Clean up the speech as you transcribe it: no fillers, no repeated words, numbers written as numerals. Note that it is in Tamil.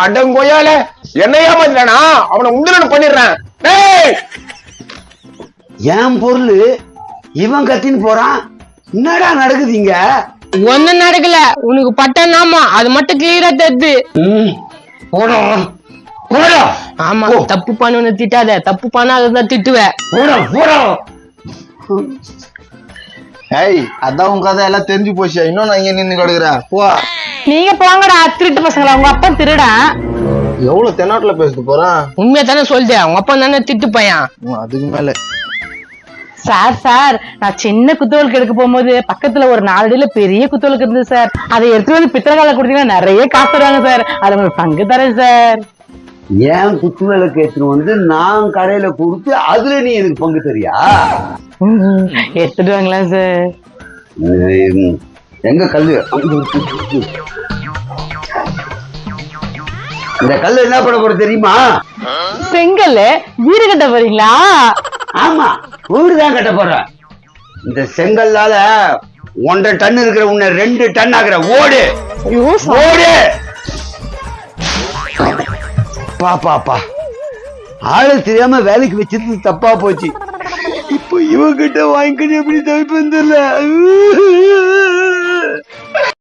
அடங்கொய்யால என்னையா மாத்தினா அவனை உண்டலன்னு பண்ணிடுறேன். என் பொருள் இவன் கத்தின்னு போறான். என்னடா நடக்குதுங்க? ஒன்னும் நடக்கல. உனக்கு பட்டனாமா அது மட்டும் கிளியரா தெரியுது. போடா போடா. ஆமா, தப்பு பண்ணு திட்டாத, தப்பு பண்ணாதான் திட்டுவேன். போடா போடா. ஏய், அதான் உன் கதை எல்லாம் தெரிஞ்சு போச்சு. இன்னும் நான் இங்க நின்று கிடக்குறேன். போ. நீங்க போங்கடா திருட்டு பசங்களா. உங்க அப்பா திருடா. எவ்வளவு தென்னாட்டுல பேசிட்டு போறான். உண்மையா தானே சொல்லிட்டேன். உங்க அப்பா தானே திட்டு பையன். அதுக்கு மேல சார் நான் சின்ன குத்துவலுக்கு எடுக்க போகும்போது பக்கத்துல ஒரு 4 அடியில பெரிய குத்துவலுக்கு இருந்தது சார். அதை எடுத்து வந்து பித்தளை கொடுத்தீங்கன்னா நிறைய காசு தருவாங்க சார். அதை உங்களுக்கு பங்கு தரேன் சார். ஏன் குத்து விளக்கு எடுத்துட்டு வந்து நான் கடையில கொடுத்து அதுல நீ எனக்கு பங்கு தரியா? எடுத்துட்டு வாங்களா சார்? எங்க கல்லு? இந்த கல்லு என்ன பண்ண போற தெரியுமா? செங்கல் வீடு கட்ட போறீங்களா? ஆமா, வீடுதான் கட்ட போறேன். இந்த செங்கல்லால 1.5 டன் இருக்கிற உன்னை 2 டன் ஆகுற. ஓடு ஓடு. பாப்பா ஆளு தெரியாம வேலைக்கு வச்சது தப்பா போச்சு. இப்போ இவங்கிட்ட வாங்கிக்கிட்டு எப்படி தவிப்பு வந்துடல.